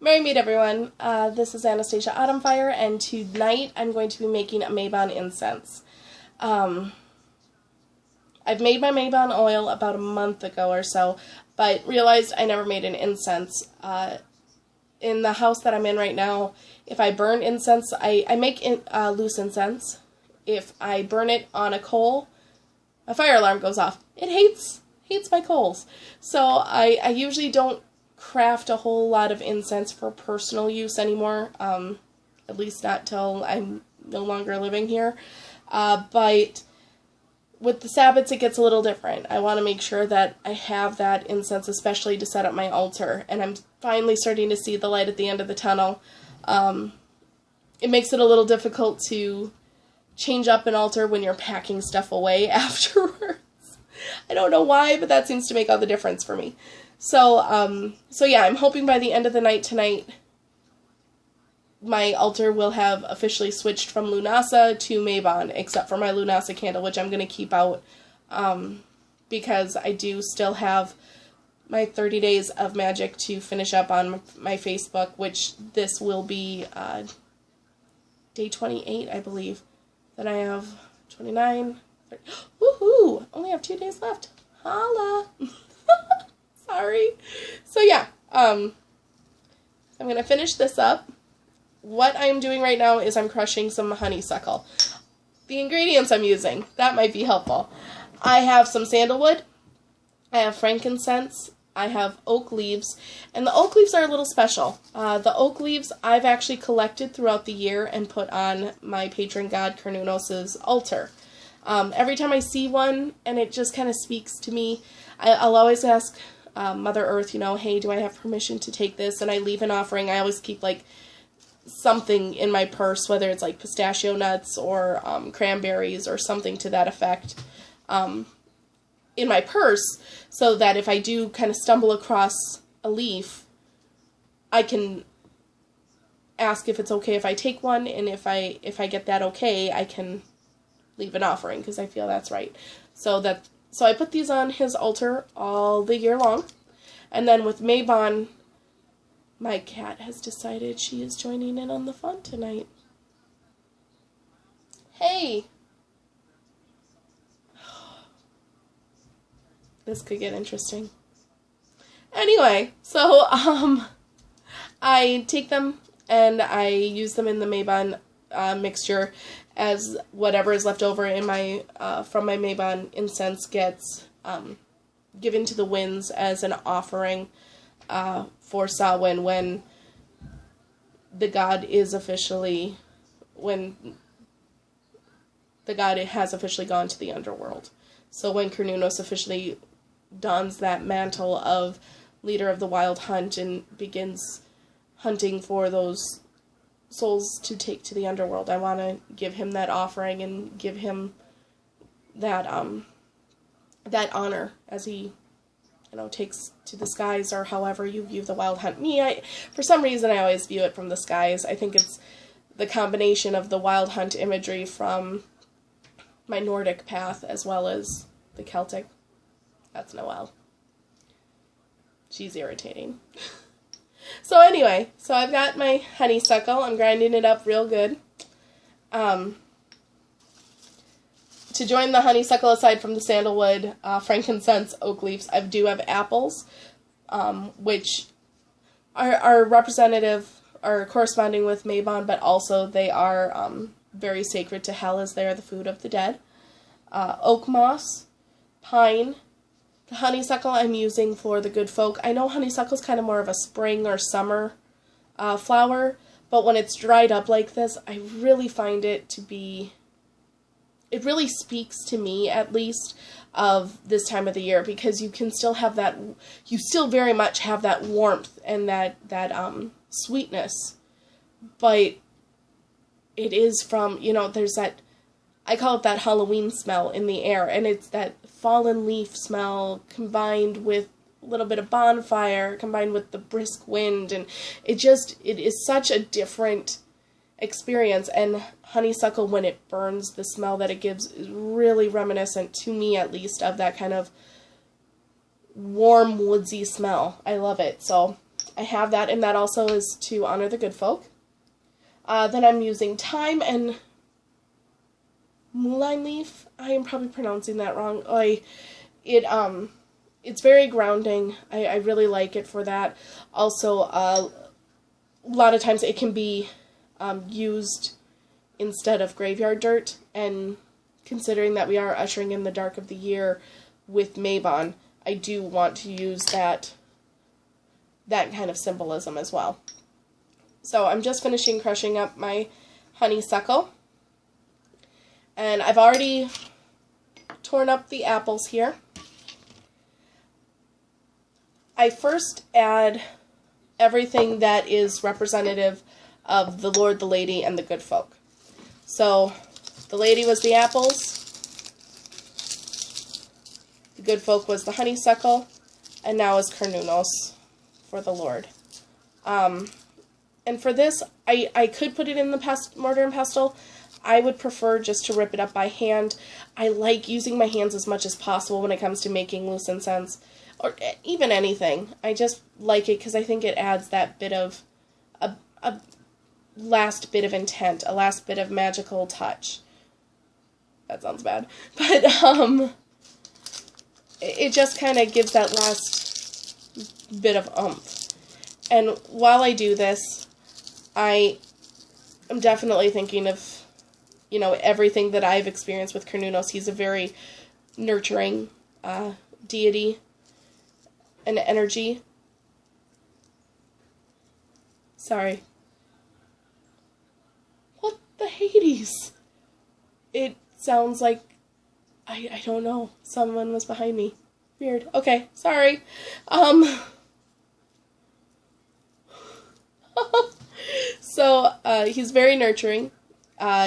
Merry meet everyone. This is Anastasia Autumnfire, and tonight I'm going to be making a Mabon incense. I've made my Mabon oil about a month ago or so, but realized I never made an incense. In the house that I'm in right now, if I burn incense, I make loose incense. If I burn it on a coal, a fire alarm goes off. It hates my coals. So I usually don't craft a whole lot of incense for personal use anymore, at least not till I'm no longer living here. But with the Sabbats, it gets a little different. I want to make sure that I have that incense, especially to set up my altar, and I'm finally starting to see the light at the end of the tunnel. It makes it a little difficult to change up an altar when you're packing stuff away afterwards. I don't know why, but that seems to make all the difference for me. So yeah, I'm hoping by the end of the night tonight, my altar will have officially switched from Lunasa to Mabon, except for my Lunasa candle, which I'm going to keep out, because I do still have my 30 days of magic to finish up on my Facebook, which this will be day 28, I believe. Then I have 29. 30. Woohoo! Only have 2 days left. Holla! Sorry. So yeah, I'm going to finish this up. What I'm doing right now is I'm crushing some honeysuckle. The ingredients I'm using, that might be helpful. I have some sandalwood, I have frankincense, I have oak leaves, and the oak leaves are a little special. The oak leaves I've actually collected throughout the year and put on my patron god Cernunnos' altar. Every time I see one and it just kind of speaks to me, I'll always ask Mother Earth, hey, do I have permission to take this? And I leave an offering. I always keep like something in my purse, whether it's like pistachio nuts or cranberries or something to that effect, in my purse, so that if I do kind of stumble across a leaf, I can ask if it's okay if I take one, and if I get that okay, I can leave an offering, because I feel that's right. So I put these on his altar all the year long, and then with Mabon, my cat has decided she is joining in on the fun tonight. Hey! This could get interesting. Anyway, so I take them and I use them in the Mabon mixture as whatever is left over in my from my Mabon incense gets given to the winds as an offering for Samhain, when the god has officially gone to the underworld. So when Cernunnos officially dons that mantle of leader of the wild hunt and begins hunting for those souls to take to the underworld, I want to give him that offering and give him that that honor as he takes to the skies, or however you view the wild hunt. For some reason, I always view it from the skies. I think it's the combination of the wild hunt imagery from my Nordic path as well as the Celtic. That's Noelle. She's irritating. So anyway, I've got my honeysuckle. I'm grinding it up real good. To join the honeysuckle, aside from the sandalwood, frankincense, oak leaves, I do have apples, which are representative or corresponding with Mabon, but also they are very sacred to Hel, as they are the food of the dead. Oak moss, pine. The honeysuckle I'm using for the good folk. I know honeysuckle is kind of more of a spring or summer flower, but when it's dried up like this, I really find it to be... It really speaks to me, at least, of this time of the year, because you can still have that, you still very much have that warmth and that sweetness, but it is from, there's that, I call it that Halloween smell in the air, and it's that fallen leaf smell combined with a little bit of bonfire, combined with the brisk wind, and it is such a different experience. And honeysuckle, when it burns, the smell that it gives is really reminiscent, to me at least, of that kind of warm, woodsy smell. I love it. So I have that, and that also is to honor the good folk. Then I'm using thyme and mullein leaf. I am probably pronouncing that wrong. It's very grounding. I really like it for that. Also, a lot of times it can be used instead of graveyard dirt, and considering that we are ushering in the dark of the year with Mabon, I do want to use that kind of symbolism as well. So I'm just finishing crushing up my honeysuckle, and I've already torn up the apples here. I first add everything that is representative of the Lord, the Lady, and the good folk. So the Lady was the apples, the good folk was the honeysuckle, and now is Carnunos for the Lord. And for this, I could put it in the mortar and pestle. I would prefer just to rip it up by hand. I like using my hands as much as possible when it comes to making loose incense, or even anything. I just like it because I think it adds that bit of, a last bit of intent, a last bit of magical touch. That sounds bad. But, it just kind of gives that last bit of oomph. And while I do this, I am definitely thinking of, you know, everything that I've experienced with Carnunos. He's a very nurturing deity and energy. Sorry. What the Hades? It sounds like, I don't know, someone was behind me. Weird. Okay, sorry. So, he's very nurturing.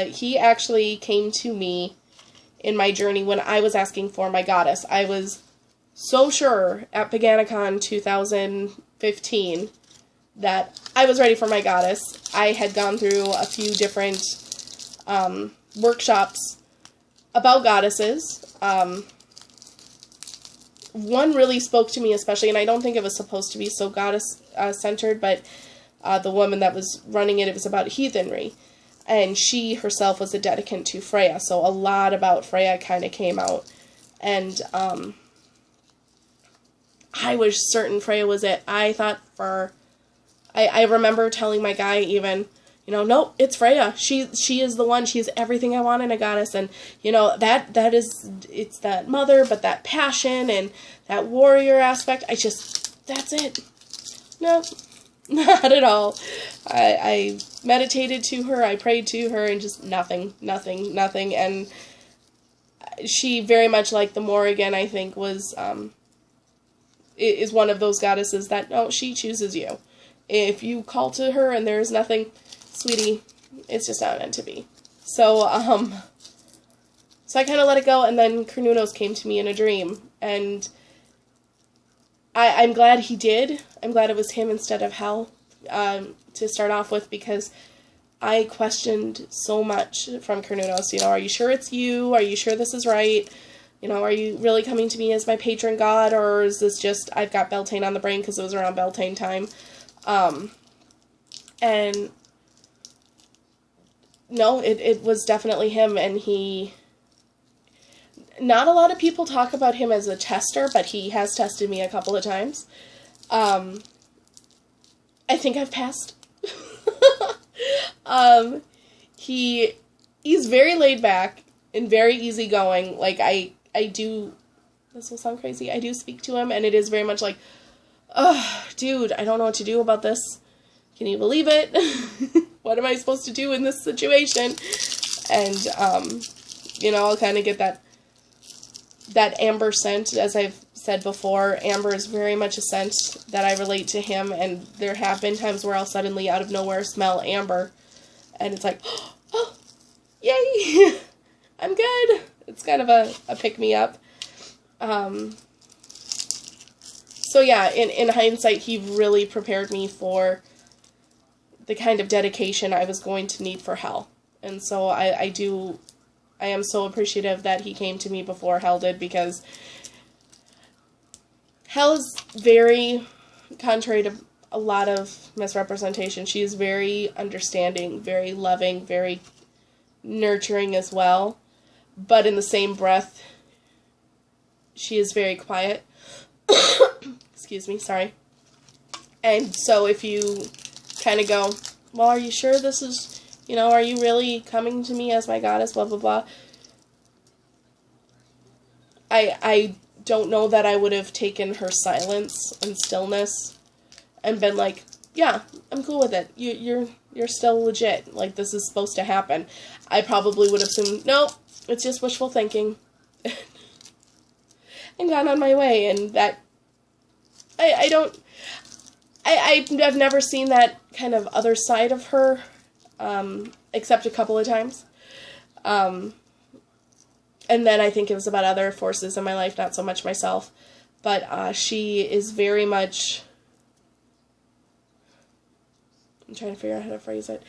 He actually came to me in my journey when I was asking for my goddess. I was so sure at Paganicon 2015 that I was ready for my goddess. I had gone through a few different workshops about goddesses. One really spoke to me especially, and I don't think it was supposed to be so goddess-centered, but the woman that was running it, it was about heathenry. And she herself was a dedicant to Freya, so a lot about Freya kind of came out. And I was certain Freya was it. I thought I remember telling my guy even, you know, nope, it's Freya. She is the one. She is everything I want in a goddess. And, you know, it's that mother, but that passion and that warrior aspect, that's it. Nope. Not at all. I meditated to her, I prayed to her, and just nothing. And she, very much like the Morrigan, I think, is one of those goddesses that, no, she chooses you. If you call to her and there is nothing, sweetie, it's just not meant to be. So I kind of let it go, and then Carnunos came to me in a dream, and I'm glad he did. I'm glad it was him instead of Hel to start off with, because I questioned so much from Carnunos. You know, are you sure it's you? Are you sure this is right? You know, are you really coming to me as my patron god, or is this just I've got Beltane on the brain because it was around Beltane time? And no, it was definitely him, and not a lot of people talk about him as a tester, but he has tested me a couple of times. I think I've passed. He's very laid back and very easygoing. Like, I do, this will sound crazy, I do speak to him, and it is very much like, oh, dude, I don't know what to do about this. Can you believe it? What am I supposed to do in this situation? And, you know, I'll kind of get that amber scent. As I've said before, amber is very much a scent that I relate to him, and there have been times where I'll suddenly, out of nowhere, smell amber, and it's like, oh, yay, I'm good. It's kind of a pick-me-up. So yeah, in hindsight, he really prepared me for the kind of dedication I was going to need for Hel. And so I am so appreciative that he came to me before Hel did, because Hel is very, contrary to a lot of misrepresentation. She is very understanding, very loving, very nurturing as well. But in the same breath, she is very quiet. Excuse me, sorry. And so if you kind of go, well, are you sure this is, are you really coming to me as my goddess, blah, blah, blah. I don't know that I would have taken her silence and stillness and been like, yeah, I'm cool with it. You're still legit. Like, this is supposed to happen. I probably would have assumed, no, it's just wishful thinking. And gone on my way. And that, I've never seen that kind of other side of her, except a couple of times. And then I think it was about other forces in my life, not so much myself. But she is very much, I'm trying to figure out how to phrase it.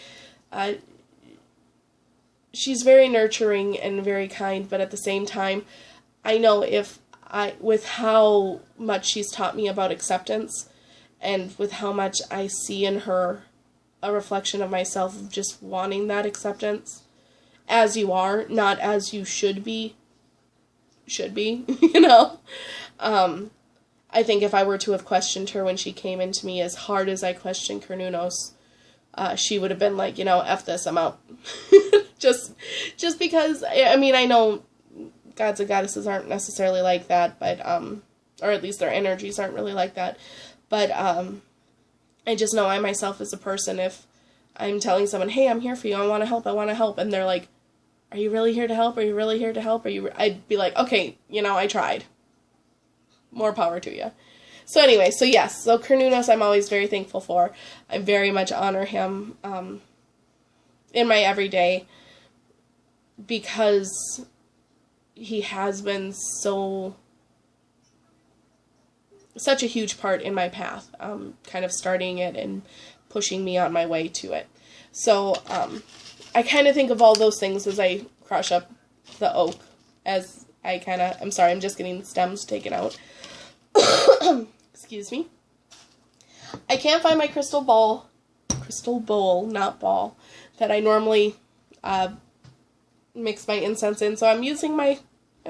She's very nurturing and very kind, but at the same time, I know with how much she's taught me about acceptance, and with how much I see in her a reflection of myself of just wanting that acceptance, as you are, not as you should be, I think if I were to have questioned her when she came into me as hard as I questioned Cernunnos, she would have been like, F this, I'm out. just because, I know gods and goddesses aren't necessarily like that, but, or at least their energies aren't really like that, but, I just know I myself as a person, if I'm telling someone, hey, I'm here for you, I want to help, and they're like, are you really here to help? Are you really here to help? I'd be like, okay, I tried. More power to you. So anyway, so yes, so Cernunnos I'm always very thankful for. I very much honor him in my everyday, because he has been such a huge part in my path, kind of starting it and pushing me on my way to it. So I kind of think of all those things as I crush up the oak, as I'm sorry, I'm just getting the stems taken out. Excuse me. I can't find my crystal bowl, not ball, that I normally mix my incense in, so I'm using my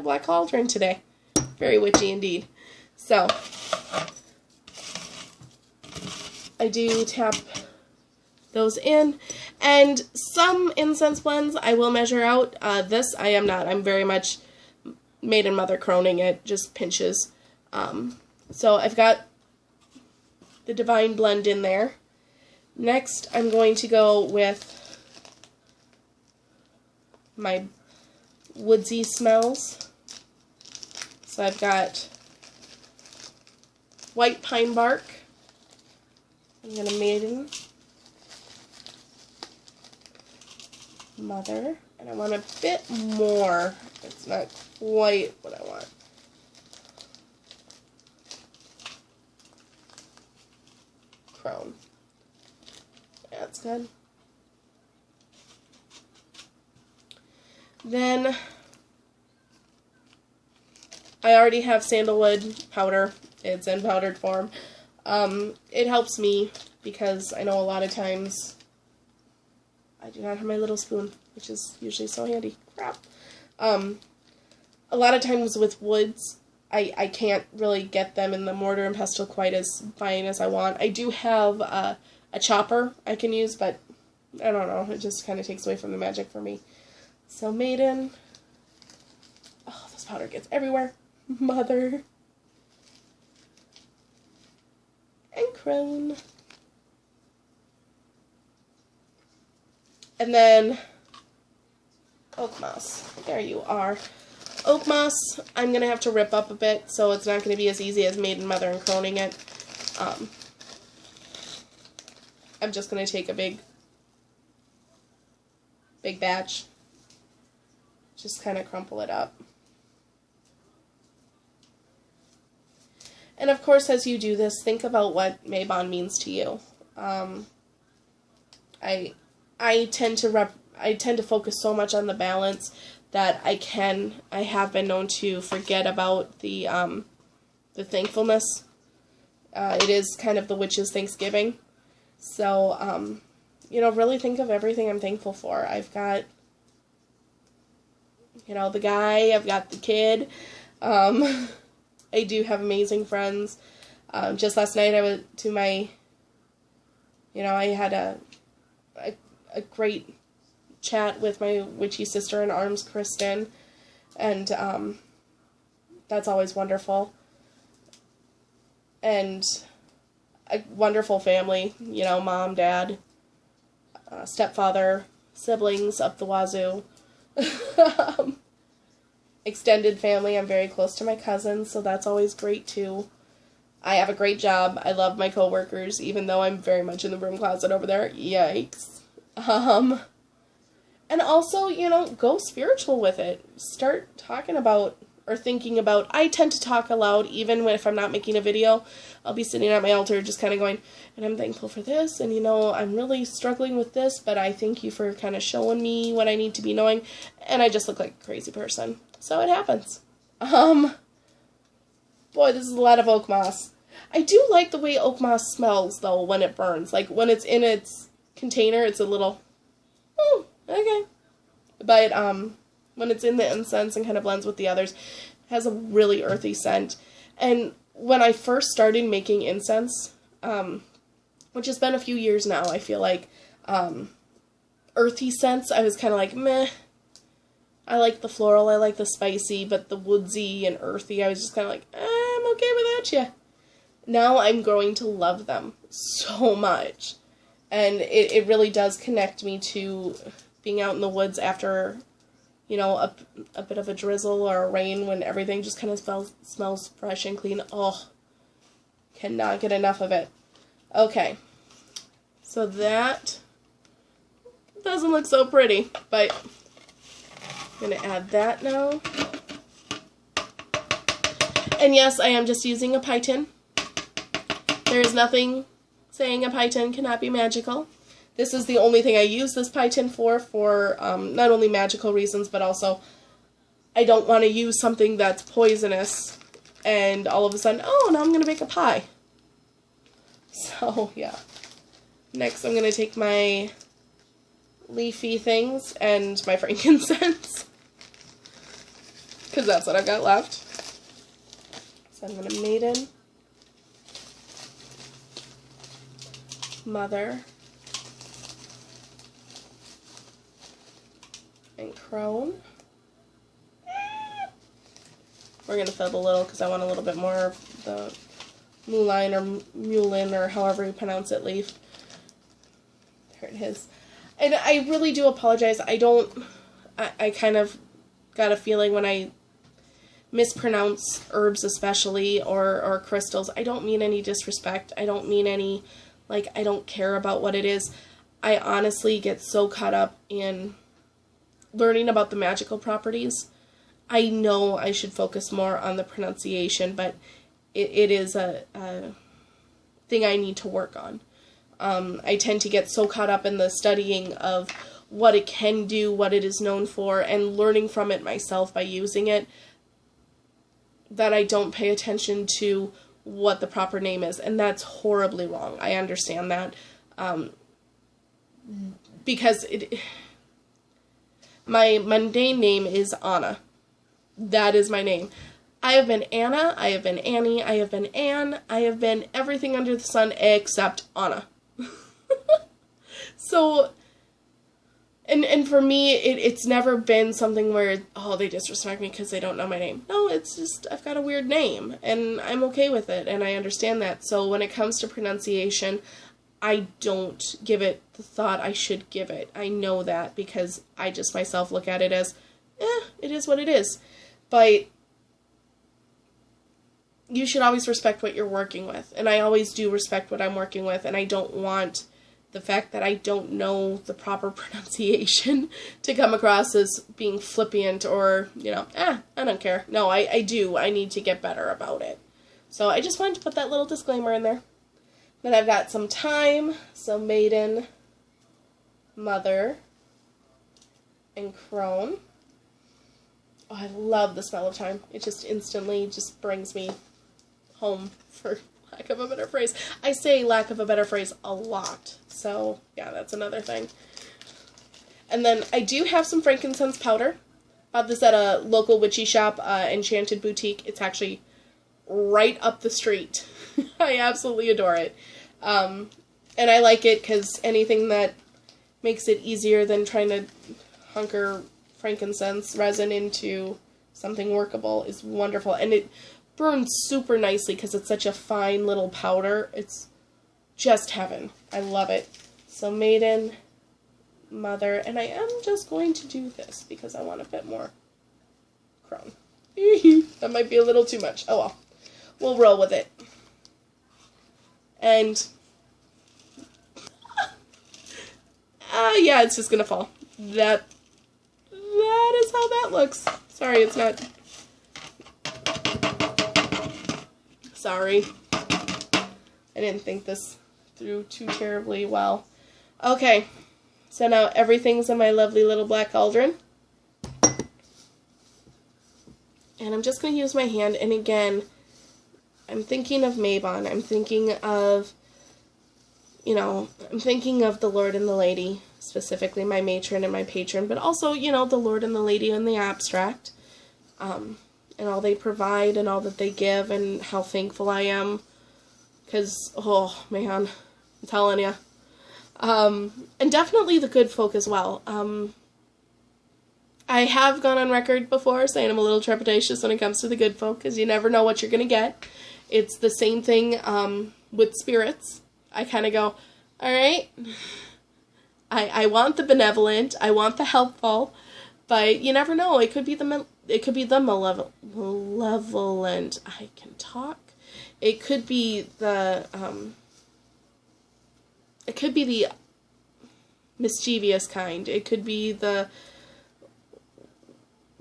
black cauldron today. Very witchy indeed. So, I do tap those in, and some incense blends I will measure out. This I am not. I'm very much maiden mother croning it, just pinches. So I've got the divine blend in there. Next I'm going to go with my woodsy smells. So I've got white pine bark. I'm going to maiden, mother, and I want a bit more. It's not quite what I want. Crone. Yeah, that's good. Then I already have sandalwood powder. It's in powdered form. It helps me because I know a lot of times I do not have my little spoon, which is usually so handy. Crap. A lot of times with woods, I can't really get them in the mortar and pestle quite as fine as I want. I do have a chopper I can use, but I don't know. It just kind of takes away from the magic for me. So maiden. Oh, this powder gets everywhere. Mother. And crone. And then oak moss. There you are. Oak moss, I'm going to have to rip up a bit, so it's not going to be as easy as maiden, mother, and croning it. I'm just going to take a big batch. Just kind of crumple it up. And of course, as you do this, think about what Mabon means to you. I tend to focus so much on the balance that I have been known to forget about the thankfulness. It is kind of the witch's Thanksgiving. So, you know, really think of everything I'm thankful for. I've got, you know, the guy, I've got the kid. I do have amazing friends. Just last night I went to my, you know, I had a great chat with my witchy sister in arms, Kristen, and that's always wonderful. And a wonderful family, you know, mom, dad, stepfather, siblings up the wazoo. Extended family, I'm very close to my cousins, so that's always great too. I have a great job. I love my coworkers, even though I'm very much in the broom closet over there. Yikes. And also, you know, go spiritual with it. Start talking about or thinking about. I tend to talk aloud even if I'm not making a video. I'll be sitting at my altar just kind of going, and I'm thankful for this, and you know, I'm really struggling with this, but I thank you for kind of showing me what I need to be knowing, and I just look like a crazy person. So it happens. Boy, this is a lot of oak moss. I do like the way oak moss smells, though, when it burns. Like, when it's in its container, it's a little, okay. But, when it's in the incense and kind of blends with the others, it has a really earthy scent. And when I first started making incense, which has been a few years now, I feel like, earthy scents, I was kind of like, meh. I like the floral, I like the spicy, but the woodsy and earthy, I was just kind of like, I'm okay without you. Now I'm growing to love them so much. And it really does connect me to being out in the woods after, you know, a bit of a drizzle or a rain, when everything just kind of smells fresh and clean. Oh, cannot get enough of it. Okay, so that doesn't look so pretty, but I'm going to add that now. And yes, I am just using a pie tin. There is nothing saying a pie tin cannot be magical. This is the only thing I use this pie tin for not only magical reasons, but also I don't want to use something that's poisonous and all of a sudden, oh, now I'm going to bake a pie. So, yeah. Next, I'm going to take my leafy things and my frankincense, because that's what I've got left. So I'm going to Maiden, Mother, and Crone. We're going to fill the little because I want a little bit more of the mullein or mullein or however you pronounce it leaf. There it is. And I really do apologize. I kind of got a feeling when I mispronounce herbs especially or crystals. I don't mean any disrespect. I don't mean any, like, I don't care about what it is. I honestly get so caught up in learning about the magical properties. I know I should focus more on the pronunciation, but it is a thing I need to work on. I tend to get so caught up in the studying of what it can do, what it is known for, and learning from it myself by using it, that I don't pay attention to what the proper name is, and that's horribly wrong. I understand that, because my mundane name is Anna. That is my name. I have been Anna, I have been Annie, I have been Anne, I have been everything under the sun except Anna. So, and for me, it's never been something where, oh, they disrespect me because they don't know my name. No, it's just, I've got a weird name, and I'm okay with it, and I understand that. So when it comes to pronunciation, I don't give it the thought I should give it. I know that because I just myself look at it as, it is what it is. But you should always respect what you're working with, and I always do respect what I'm working with, and I don't want the fact that I don't know the proper pronunciation to come across as being flippant or, you know, I don't care. No, I do. I need to get better about it. So I just wanted to put that little disclaimer in there. Then I've got some thyme, so Maiden, Mother, and Crone. Oh, I love the smell of thyme. It just instantly just brings me home for lack of a better phrase. I say lack of a better phrase a lot. So, yeah, that's another thing. And then I do have some frankincense powder. Bought this at a local witchy shop, Enchanted Boutique. It's actually right up the street. I absolutely adore it. And I like it because anything that makes it easier than trying to hunker frankincense resin into something workable is wonderful. And it burns super nicely because it's such a fine little powder. It's just heaven. I love it. So Maiden, Mother, and I am just going to do this because I want a bit more crown. That might be a little too much. Oh well. We'll roll with it. And yeah, it's just gonna fall. That is how that looks. Sorry, it's not. Sorry. I didn't think this through too terribly well. Okay, so now everything's in my lovely little black cauldron. And I'm just going to use my hand, and again, I'm thinking of Mabon. I'm thinking of, I'm thinking of the Lord and the Lady, specifically my matron and my patron, but also, the Lord and the Lady in the abstract, and all they provide and all that they give and how thankful I am, because, oh, man, I'm telling you. And definitely the good folk as well. I have gone on record before saying I'm a little trepidatious when it comes to the good folk, because you never know what you're going to get. It's the same thing with spirits. I kind of go, all right, I want the benevolent, I want the helpful, but you never know. It could be the malevolent. I can talk. It could be the mischievous kind. It could be the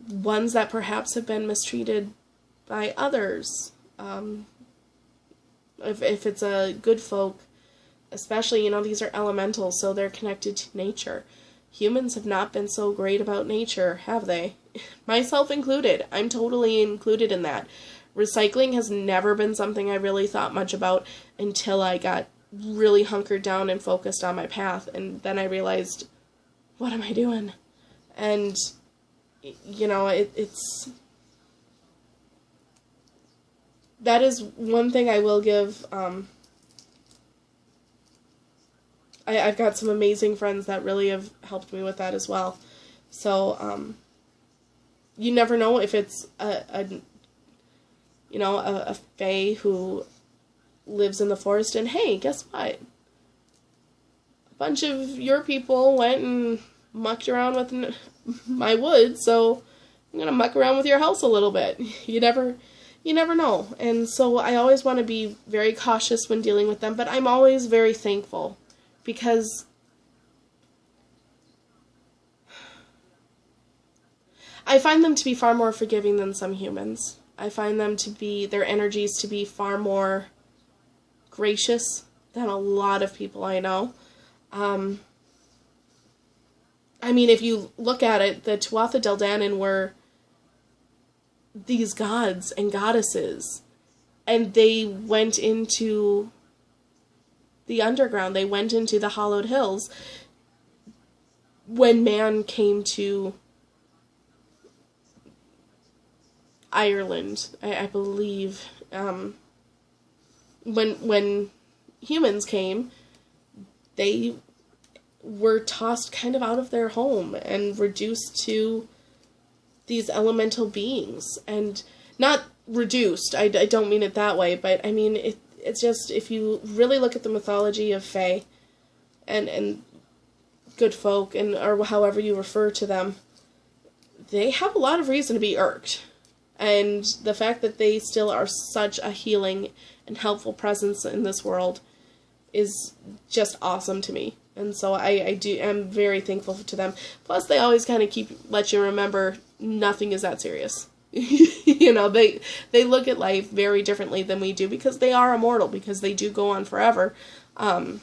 ones that perhaps have been mistreated by others. If it's a good folk, especially, these are elementals, so they're connected to nature. Humans have not been so great about nature, have they? Myself included. I'm totally included in that. Recycling has never been something I really thought much about until I got really hunkered down and focused on my path, and then I realized, what am I doing? And it's that is one thing I will give. I've got some amazing friends that really have helped me with that as well. So you never know if it's a fae who lives in the forest, and hey, guess what? A bunch of your people went and mucked around with my wood, so I'm gonna muck around with your house a little bit. You never know. And so I always want to be very cautious when dealing with them, but I'm always very thankful, because I find them to be far more forgiving than some humans. I find them to be, their energies to be far more gracious than a lot of people I know. I mean, if you look at it, the Tuatha Dé Danann were these gods and goddesses, and they went into the underground. They went into the hollowed hills when man came to Ireland, I believe. When humans came, they were tossed kind of out of their home and reduced to these elemental beings. And not reduced, I don't mean it that way, but I mean it's just, if you really look at the mythology of fae and good folk, and or however you refer to them, they have a lot of reason to be irked. And the fact that they still are such a healing and helpful presence in this world is just awesome to me. And so I'm very thankful to them. Plus, they always kind of let you remember nothing is that serious. They look at life very differently than we do, because they are immortal, because they do go on forever. And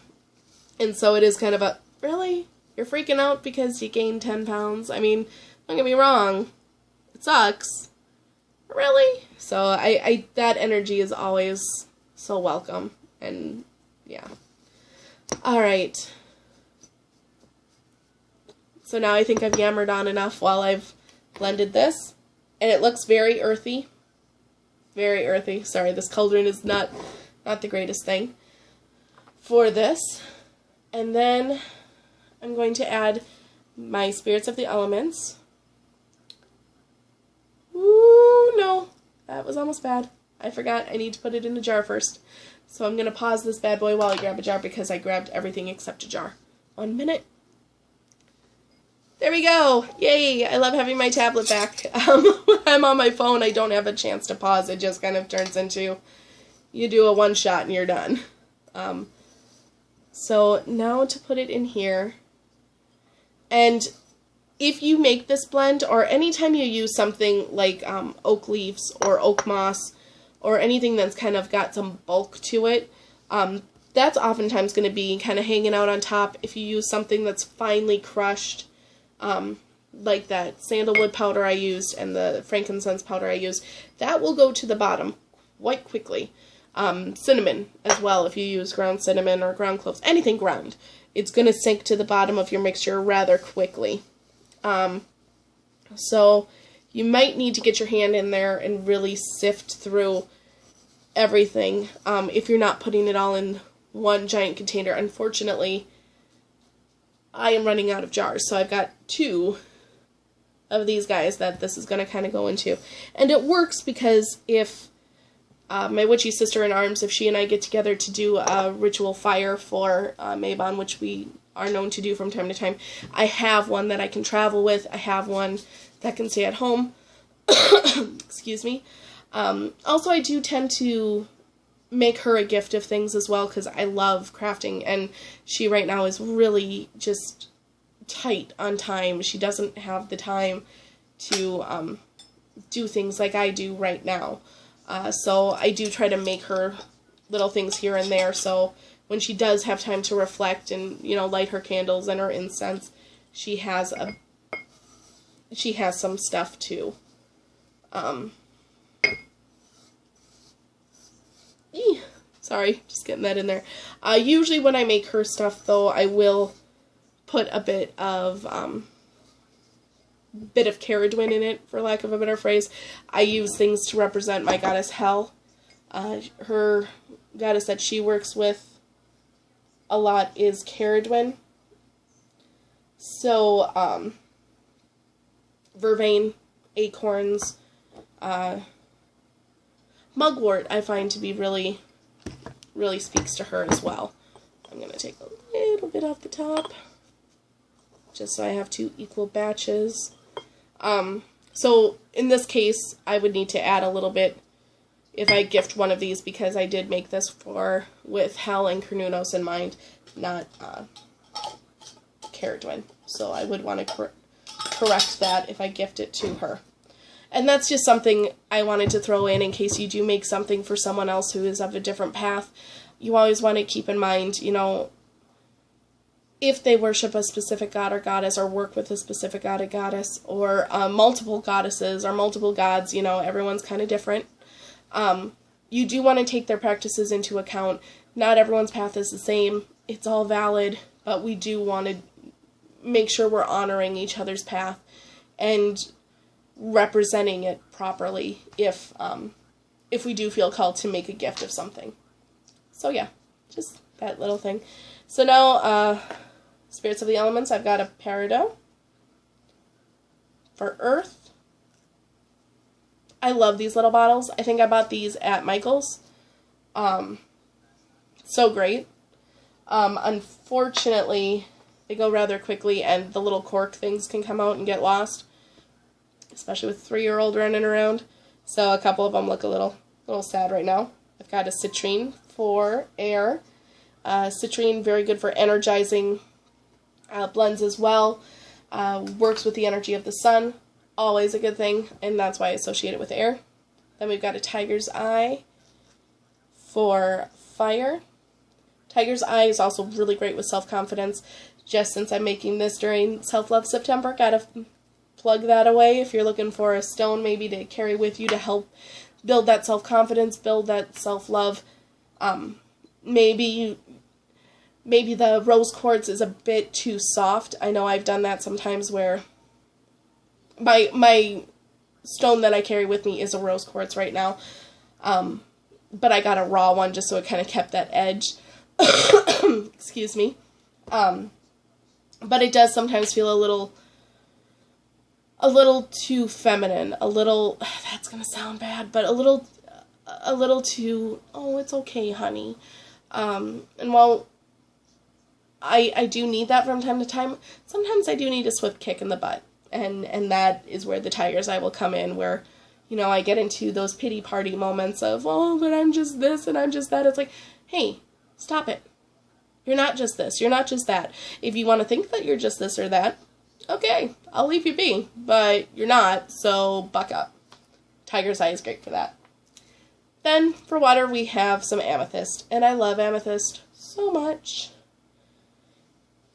so it is kind of a, really? You're freaking out because you gained 10 pounds? I mean, don't get me wrong. It sucks. Really? So that energy is always so welcome. And yeah. Alright. So now I think I've yammered on enough while I've blended this. And it looks very earthy. Very earthy. Sorry, this cauldron is not the greatest thing for this. And then I'm going to add my spirits of the elements. Ooh, no. That was almost bad. I forgot I need to put it in a jar first. So I'm going to pause this bad boy while I grab a jar because I grabbed everything except a jar. 1 minute. There we go. Yay. I love having my tablet back. When I'm on my phone, I don't have a chance to pause. It just kind of turns into you do a one shot and you're done. So now to put it in here. And if you make this blend, or anytime you use something like oak leaves or oak moss, or anything that's kind of got some bulk to it, that's oftentimes going to be kind of hanging out on top. If you use something that's finely crushed, like that sandalwood powder I used and the frankincense powder I used, that will go to the bottom quite quickly. Cinnamon as well, if you use ground cinnamon or ground cloves, anything ground, it's going to sink to the bottom of your mixture rather quickly. So you might need to get your hand in there and really sift through everything if you're not putting it all in one giant container. Unfortunately, I am running out of jars, so I've got 2 of these guys that this is going to kind of go into. And it works because if my witchy sister-in-arms, if she and I get together to do a ritual fire for Mabon, which we are known to do from time to time, I have one that I can travel with. I have one that can stay at home. Excuse me. Also, I do tend to make her a gift of things as well, because I love crafting, and she right now is really just tight on time. She doesn't have the time to do things like I do right now. So I do try to make her little things here and there, so when she does have time to reflect and, you know, light her candles and her incense, she has some stuff too. Sorry, just getting that in there. Usually when I make her stuff, though, I will put a bit of Caradwin in it, for lack of a better phrase. I use things to represent my goddess Hel. Her goddess that she works with a lot is Caradwin. So, vervain, acorns, mugwort I find to be really speaks to her as well. I'm going to take a little bit off the top, just so I have 2 equal batches. So in this case, I would need to add a little bit if I gift one of these, because I did make this with Hel and Cernunnos in mind, not Caradwin. So I would want to correct that if I gift it to her. And that's just something I wanted to throw in case you do make something for someone else who is of a different path. You always want to keep in mind, you know, if they worship a specific god or goddess, or work with a specific god or goddess, or multiple goddesses or multiple gods, you know, everyone's kind of different. You do want to take their practices into account. Not everyone's path is the same. It's all valid, but we do want to make sure we're honoring each other's path and representing it properly if we do feel called to make a gift of something. So yeah, just that little thing. So now, spirits of the elements, I've got a peridot for earth. I love these little bottles. I think I bought these at Michael's. So great. Unfortunately, they go rather quickly, and the little cork things can come out and get lost, especially with a 3-year-old running around. So a couple of them look a little sad right now. I've got a citrine for air. Citrine, very good for energizing blends as well. Works with the energy of the sun. Always a good thing, and that's why I associate it with air. Then we've got a tiger's eye for fire. Tiger's eye is also really great with self-confidence. Just since I'm making this during Self-Love September, gotta plug that away. If you're looking for a stone maybe to carry with you to help build that self-confidence, build that self-love, Maybe the rose quartz is a bit too soft. I know I've done that sometimes where my stone that I carry with me is a rose quartz right now. But I got a raw one just so it kind of kept that edge. Excuse me. But it does sometimes feel a little too feminine, a little, that's going to sound bad, but a little too, oh, it's okay, honey. And while I do need that from time to time, sometimes I do need a swift kick in the butt. And that is where the tiger's eye will come in, where, you know, I get into those pity party moments of, oh, but I'm just this and I'm just that. It's like, hey, stop it. You're not just this. You're not just that. If you want to think that you're just this or that, okay, I'll leave you be. But you're not, so buck up. Tiger's eye is great for that. Then, for water, we have some amethyst. And I love amethyst so much.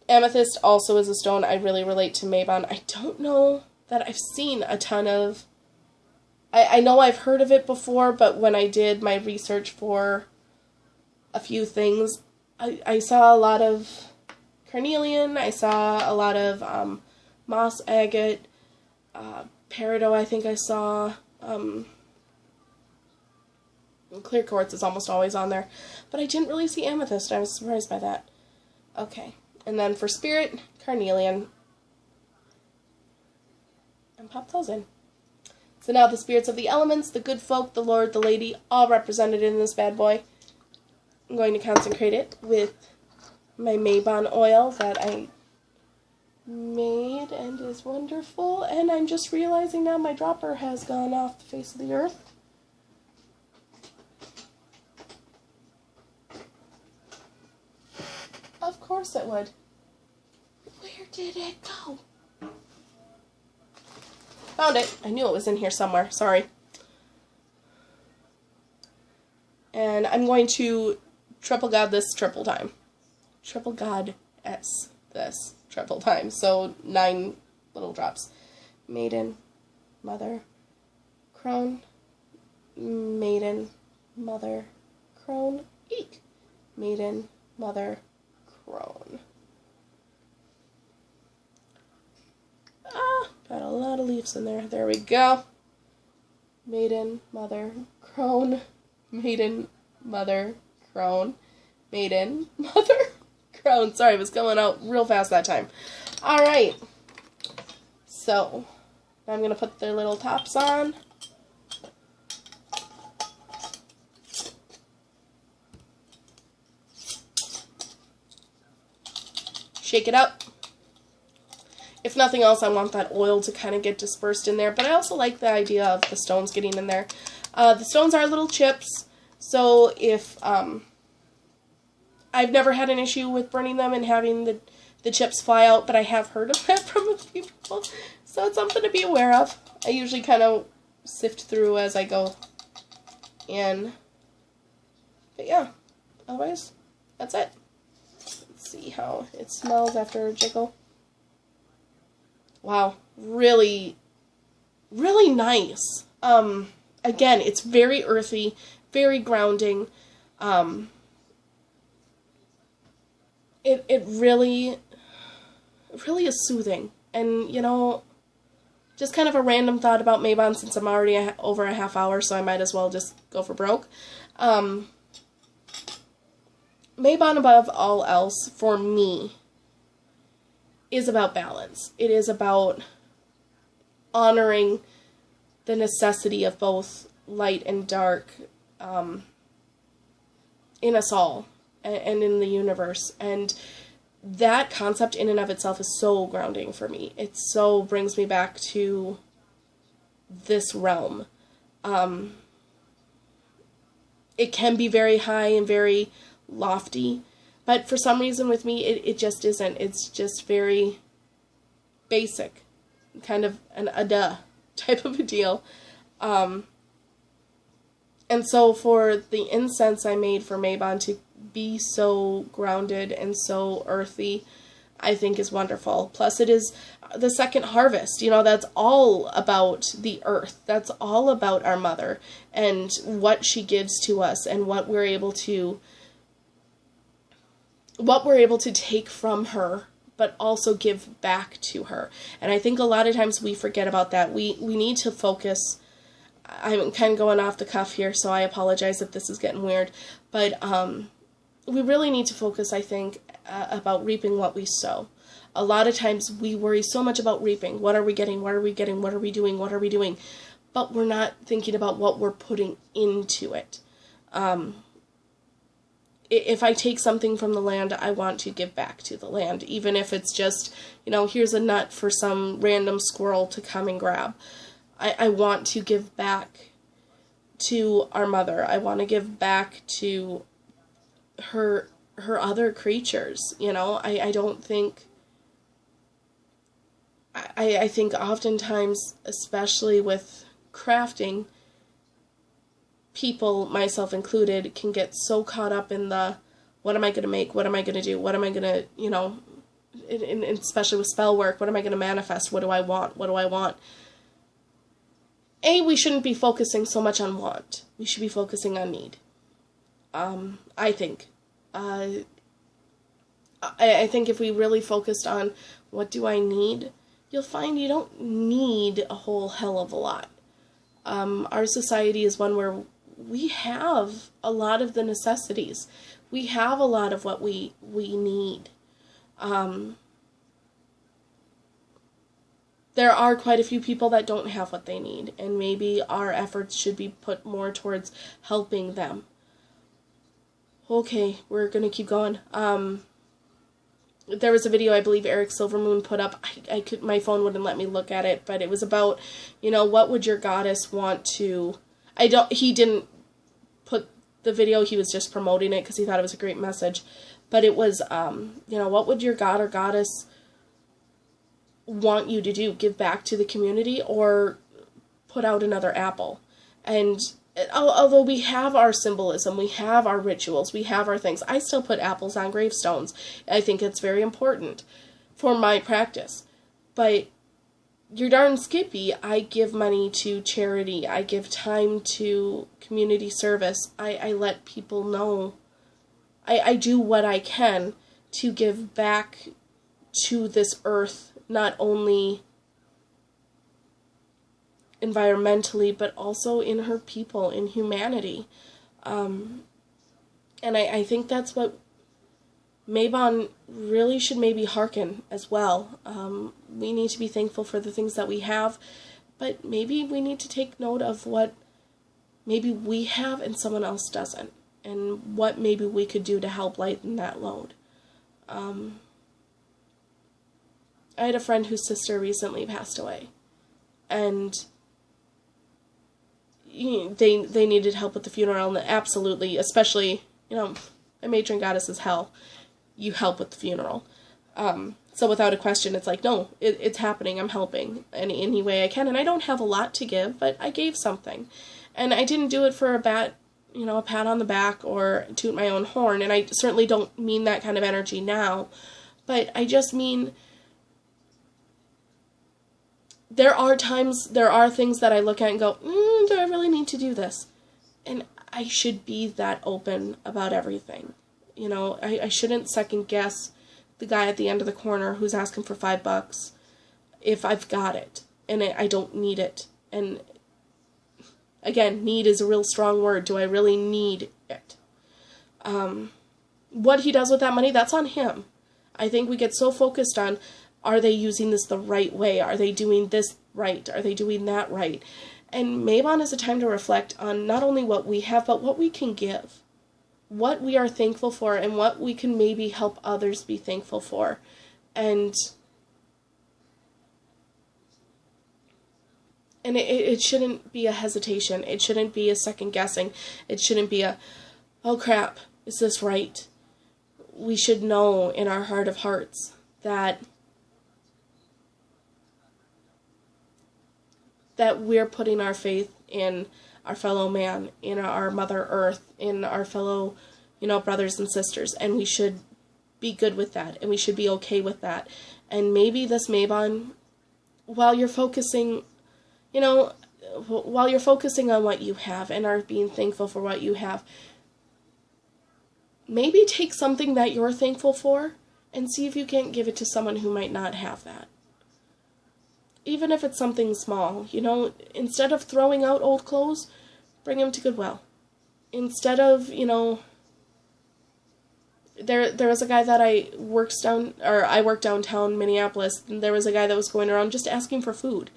Amethyst also is a stone I really relate to Mabon. I don't know that I've seen a ton of... I know I've heard of it before, but when I did my research for a few things, I saw a lot of carnelian, I saw a lot of moss agate, peridot I think I saw, clear quartz is almost always on there, but I didn't really see amethyst. I was surprised by that. Okay, and then for spirit, carnelian, and pop those in. So now the spirits of the elements, the good folk, the lord, the lady, all represented in this bad boy. I'm going to consecrate it with my Mabon oil that I made and is wonderful. And I'm just realizing now my dropper has gone off the face of the earth. Of course it would. Where did it go? Found it. I knew it was in here somewhere. Sorry. And I'm going to triple god this triple time. Triple god S this triple time. So 9 little drops. Maiden, mother, crone, maiden, mother, crone, eek. Maiden, mother, crone. Got a lot of leaves in there. There we go. Maiden, mother, crone, maiden, mother, crone, maiden, mother, crone. Sorry, I was going out real fast that time. Alright. So, now I'm going to put their little tops on. Shake it up. If nothing else, I want that oil to kind of get dispersed in there, but I also like the idea of the stones getting in there. The stones are little chips, so if, I've never had an issue with burning them and having the chips fly out, but I have heard of that from a few people, so it's something to be aware of. I usually kind of sift through as I go in, but yeah, otherwise, that's it. Let's see how it smells after a jiggle. Wow, really, really nice. Again, it's very earthy, very grounding. It really is soothing. And, you know, just kind of a random thought about Mabon since I'm already over a half hour, so I might as well just go for broke. Mabon, above all else, for me, is about balance. It is about honoring the necessity of both light and dark in us all and in the universe. And that concept in and of itself is so grounding for me. It so brings me back to this realm. It can be very high and very lofty, but for some reason with me, it just isn't. It's just very basic, kind of an duh type of a deal. And so for the incense I made for Mabon to be so grounded and so earthy, I think is wonderful. Plus it is the second harvest. That's all about the earth. That's all about our mother and what she gives to us and what we're able to take from her, but also give back to her. And I think a lot of times we forget about that. We need to focus. I'm kind of going off the cuff here, so I apologize if this is getting weird. But we really need to focus, I think, about reaping what we sow. A lot of times we worry so much about reaping. What are we getting? What are we getting? What are we doing? What are we doing? But we're not thinking about what we're putting into it. If I take something from the land, I want to give back to the land, even if it's just, here's a nut for some random squirrel to come and grab. I want to give back to our mother. I want to give back to her other creatures. I don't think, I think oftentimes, especially with crafting, people, myself included, can get so caught up in the, what am I going to make? What am I going to do? What am I going to, especially with spell work, what am I going to manifest? What do I want? What do I want? We shouldn't be focusing so much on want. We should be focusing on need. I think. I think if we really focused on what do I need, you'll find you don't need a whole hell of a lot. Our society is one where we have a lot of the necessities. We have a lot of what we need. There are quite a few people that don't have what they need, and maybe our efforts should be put more towards helping them. Okay, we're going to keep going. There was a video I believe Eric Silvermoon put up. My phone wouldn't let me look at it, but it was about, what would your goddess want to... He didn't put the video, he was just promoting it because he thought it was a great message. But it was, what would your god or goddess want you to do? Give back to the community or put out another apple? And although we have our symbolism, we have our rituals, we have our things, I still put apples on gravestones. I think it's very important for my practice. But you're darn skippy, I give money to charity, I give time to community service, I let people know, I do what I can to give back to this earth, not only environmentally, but also in her people, in humanity. And I think that's what Mabon really should maybe hearken as well. We need to be thankful for the things that we have, but maybe we need to take note of what maybe we have and someone else doesn't, and what maybe we could do to help lighten that load. I had a friend whose sister recently passed away, and they needed help with the funeral, and absolutely, especially, a matron goddess is hell. You help with the funeral. So without a question, it's like, no, it's happening, I'm helping any way I can. And I don't have a lot to give, but I gave something. And I didn't do it for a pat on the back or toot my own horn. And I certainly don't mean that kind of energy now. But I just mean, there are things that I look at and go, do I really need to do this? And I should be that open about everything. I shouldn't second guess the guy at the end of the corner who's asking for $5 if I've got it and I don't need it. And again, need is a real strong word. Do I really need it? What he does with that money, that's on him. I think we get so focused on, are they using this the right way? Are they doing this right? Are they doing that right? And Mabon is a time to reflect on not only what we have, but what we can give. What we are thankful for and what we can maybe help others be thankful for. And it shouldn't be a hesitation. It shouldn't be a second guessing. It shouldn't be a, oh crap, is this right? We should know in our heart of hearts that we're putting our faith in our fellow man, in our Mother Earth, in our fellow, brothers and sisters, and we should be good with that, and we should be okay with that. And maybe this Mabon, while you're focusing, while you're focusing on what you have and are being thankful for what you have, maybe take something that you're thankful for and see if you can't give it to someone who might not have that. Even if it's something small, instead of throwing out old clothes, bring them to Goodwill. Instead of, there was a guy that I worked downtown Minneapolis, and there was a guy that was going around just asking for food.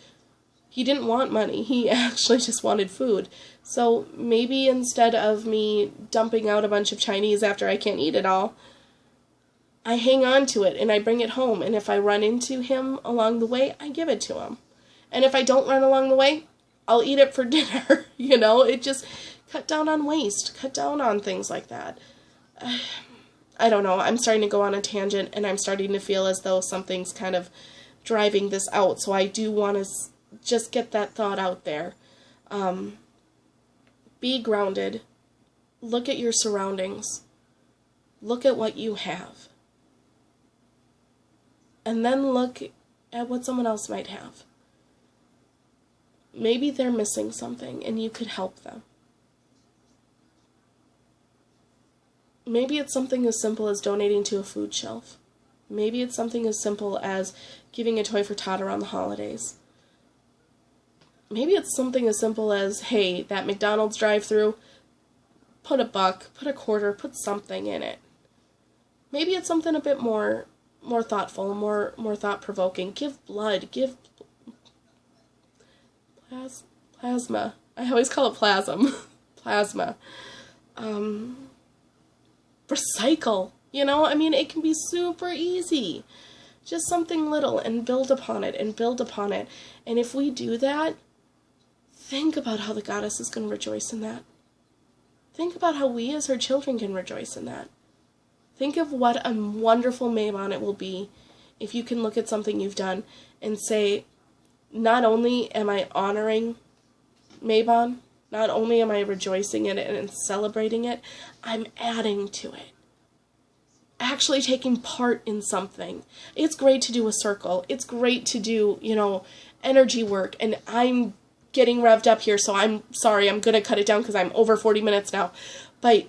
He didn't want money. He actually just wanted food. So maybe instead of me dumping out a bunch of Chinese after I can't eat it all, I hang on to it and I bring it home. And if I run into him along the way, I give it to him. And if I don't run along the way, I'll eat it for dinner. It just cut down on waste, cut down on things like that. I don't know. I'm starting to go on a tangent, and I'm starting to feel as though something's kind of driving this out. So I do want to just get that thought out there. Be grounded. Look at your surroundings. Look at what you have. And then look at what someone else might have. Maybe they're missing something and you could help them. Maybe it's something as simple as donating to a food shelf. Maybe it's something as simple as giving a toy for Todd around the holidays. Maybe it's something as simple as, hey, that McDonald's drive-thru, put $1, put a quarter, put something in it. Maybe it's something a bit more thoughtful, more thought-provoking. Give blood, give plasma. I always call it plasm. Plasma. Recycle. It can be super easy. Just something little, and build upon it, and build upon it. And if we do that, think about how the goddess is going to rejoice in that. Think about how we as her children can rejoice in that. Think of what a wonderful Mabon it will be if you can look at something you've done and say, not only am I honoring Mabon, not only am I rejoicing in it and celebrating it, I'm adding to it. Actually taking part in something. It's great to do a circle. It's great to do, energy work. And I'm getting revved up here, so I'm sorry. I'm going to cut it down because I'm over 40 minutes now. But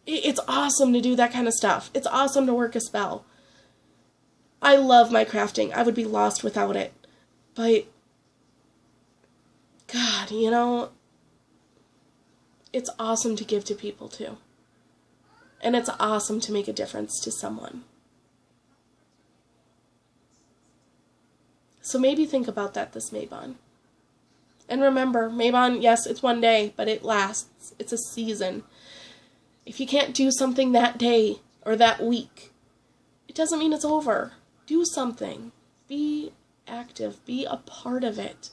it's awesome to do that kind of stuff. It's awesome to work a spell. I love my crafting. I would be lost without it. But, God, it's awesome to give to people, too. And it's awesome to make a difference to someone. So maybe think about that this Mabon. And remember, Mabon, yes, it's one day, but it lasts. It's a season. If you can't do something that day or that week, it doesn't mean it's over. Do something. Be active. Be a part of it.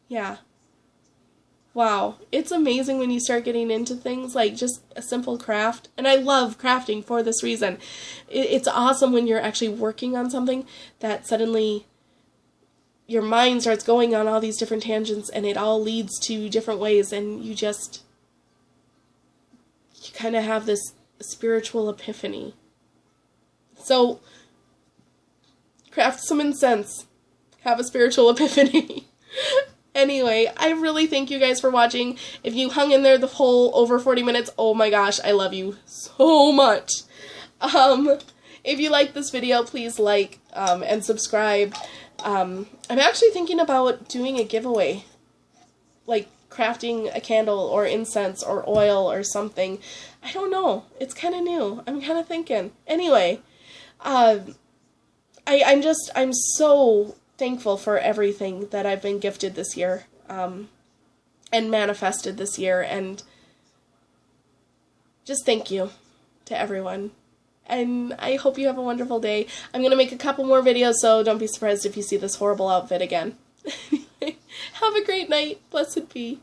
Yeah. Wow, it's amazing when you start getting into things like just a simple craft. And I love crafting for this reason. It's awesome when you're actually working on something that suddenly your mind starts going on all these different tangents and it all leads to different ways, and you kind of have this spiritual epiphany. So, craft some incense. Have a spiritual epiphany. Anyway, I really thank you guys for watching. If you hung in there the whole over 40 minutes, oh my gosh, I love you so much. If you like this video, please like and subscribe. I'm actually thinking about doing a giveaway, like crafting a candle or incense or oil or something. I don't know. It's kind of new. I'm kind of thinking. Anyway, I'm so thankful for everything that I've been gifted this year, and manifested this year, and just thank you to everyone. And I hope you have a wonderful day. I'm going to make a couple more videos, so don't be surprised if you see this horrible outfit again. Have a great night. Blessed be.